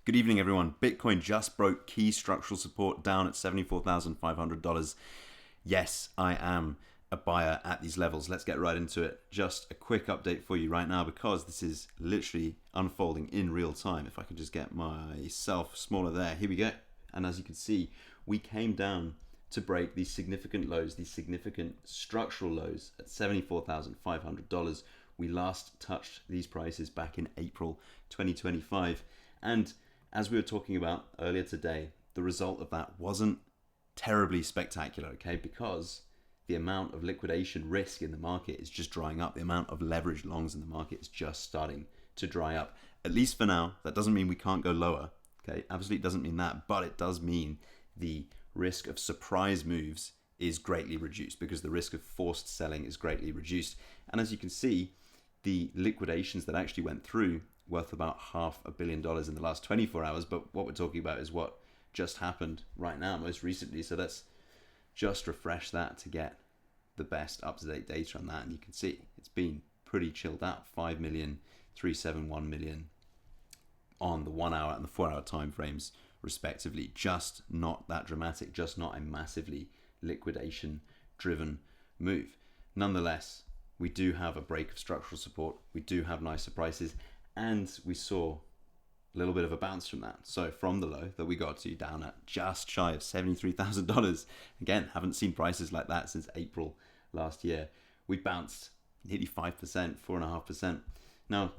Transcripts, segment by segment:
Good evening, everyone. Bitcoin just broke key structural support down at $74,500. Yes, I am a buyer at these levels. Let's get right into it. Just a quick update for you right now because this is literally unfolding in real time. If I can just get myself smaller there. Here we go. And as you can see, we came down to break these significant lows, these significant structural lows at $74,500. We last touched these prices back in April 2025. And as we were talking about earlier today, the result of that wasn't terribly spectacular, okay? Because the amount of liquidation risk in the market is just drying up. The amount of leveraged longs in the market is just starting to dry up. At least for now. That doesn't mean we can't go lower, okay? Absolutely doesn't mean that, but it does mean the risk of surprise moves is greatly reduced because the risk of forced selling is greatly reduced. And as you can see, the liquidations that actually went through worth about $500 million in the last 24 hours. But what we're talking about is what just happened right now, most recently. So let's just refresh that to get the best up-to-date data on that. And you can see it's been pretty chilled out. 5 million, 371 million on the 1 hour and the 4 hour time frames respectively. Just not that dramatic, just not a massively liquidation driven move. Nonetheless, we do have a break of structural support. We do have nicer prices. And we saw a little bit of a bounce from that. So from the low that we got to down at just shy of $73,000. Again, haven't seen prices like that since April last year. We bounced nearly 5%, 4.5%. Now,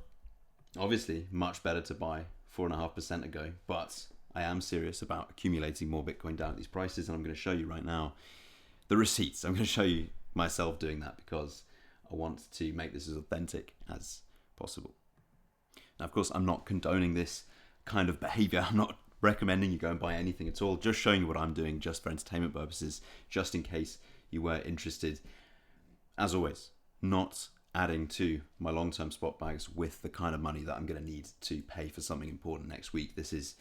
obviously, much better to buy 4.5% ago, but I am serious about accumulating more Bitcoin down at these prices. And I'm going to show you right now the receipts. I'm going to show you myself doing that because I want to make this as authentic as possible. Now, of course, I'm not condoning this kind of behavior. I'm not recommending you go and buy anything at all. Just showing you what I'm doing just for entertainment purposes, just in case you were interested. As always, not adding to my long-term spot bags with the kind of money that I'm going to need to pay for something important next week. This is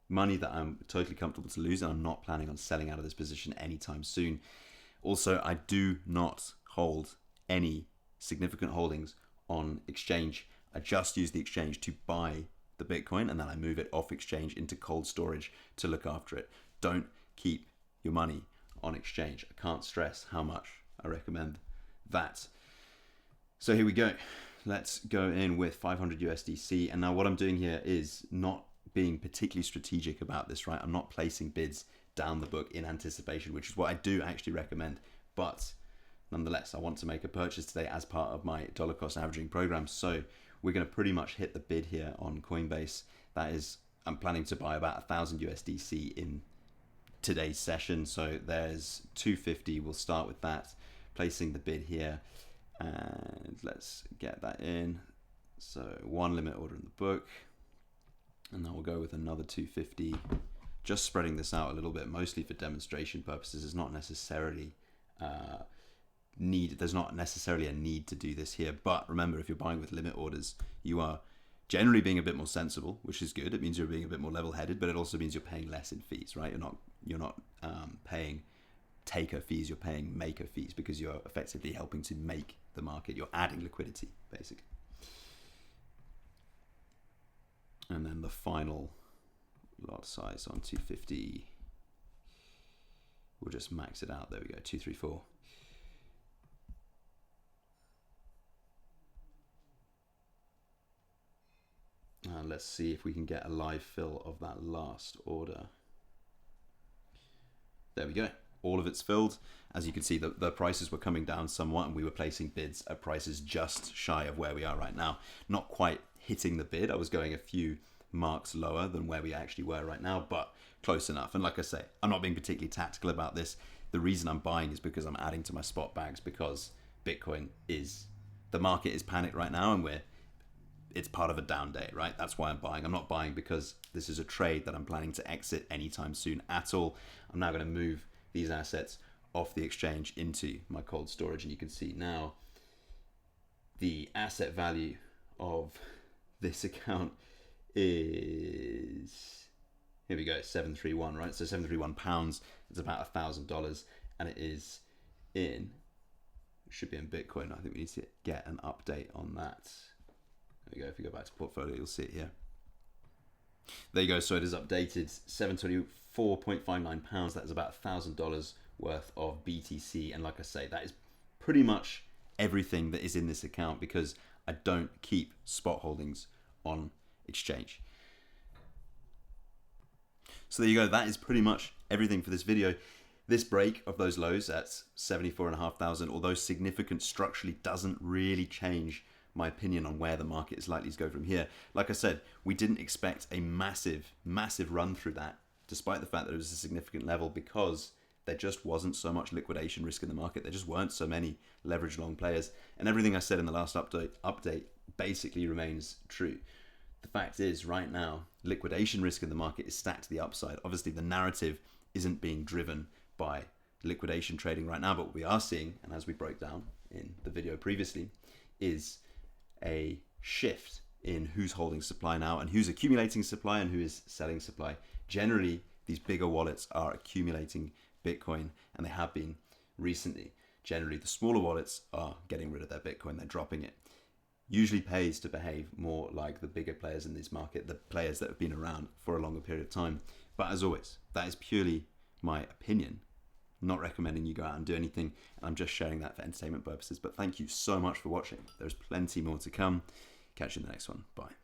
money that I'm totally comfortable to lose, and I'm not planning on selling out of this position anytime soon. Also, I do not hold any significant holdings on exchange. I just use the exchange to buy the Bitcoin and then I move it off exchange into cold storage to look after it. Don't keep your money on exchange. I can't stress how much I recommend that. So here we go. Let's go in with 500 USDC. And now what I'm doing here is not being particularly strategic about this, right? I'm not placing bids down the book in anticipation, which is what I do actually recommend. But nonetheless, I want to make a purchase today as part of my dollar cost averaging program. So we're going to pretty much hit the bid here on Coinbase. That is, I'm planning to buy about 1,000 USDC in today's session. So there's 250. We'll start with that, placing the bid here. And let's get that in. So one limit order in the book. And then we'll go with another 250. Just spreading this out a little bit, mostly for demonstration purposes. It's not necessarily there's not necessarily a need to do this here, but remember, if you're buying with limit orders, you are generally being a bit more sensible, which is good. It means you're being a bit more level-headed, but it also means you're paying less in fees, right? You're not paying taker fees, you're paying maker fees because you're effectively helping to make the market. You're adding liquidity, basically. And then the final lot size on 250, we'll just max it out. There we go, 234. And let's see if we can get a live fill of that last order. There we go. All of it's filled. As you can see, the prices were coming down somewhat and we were placing bids at prices just shy of where we are right now. Not quite hitting the bid. I was going a few marks lower than where we actually were right now, but close enough. And like I say, I'm not being particularly tactical about this. The reason I'm buying is because I'm adding to my spot bags because the market is panicked right now and it's part of a down day, right? That's why I'm buying. I'm not buying because this is a trade that I'm planning to exit anytime soon at all. I'm now going to move these assets off the exchange into my cold storage. And you can see now the asset value of this account is, here we go, 731, right? So 731 pounds, it's about $1,000 and it is in, it should be in Bitcoin. I think we need to get an update on that. There we go. If you go back to portfolio, you'll see it here. There you go. So it is updated, £724.59. That is about $1,000 worth of BTC. And like I say, that is pretty much everything that is in this account because I don't keep spot holdings on exchange. So there you go. That is pretty much everything for this video. This break of those lows at 74,500, although significant structurally, doesn't really change my opinion on where the market is likely to go from here. Like I said, we didn't expect a massive run through that, despite the fact that it was a significant level, because there just wasn't so much liquidation risk in the market. There just weren't so many leverage long players. And everything I said in the last update basically remains true. The fact is, right now, liquidation risk in the market is stacked to the upside. Obviously, the narrative isn't being driven by liquidation trading right now, but what we are seeing, and as we broke down in the video previously, is a shift in who's holding supply now and who's accumulating supply and who is selling supply. Generally, these bigger wallets are accumulating Bitcoin, and they have been recently. Generally, the smaller wallets are getting rid of their Bitcoin, they're dropping it. Usually pays to behave more like the bigger players in this market, the players that have been around for a longer period of time. But as always, that is purely my opinion. Not recommending you go out and do anything. I'm just sharing that for entertainment purposes. But thank you so much for watching. There's plenty more to come. Catch you in the next one. Bye.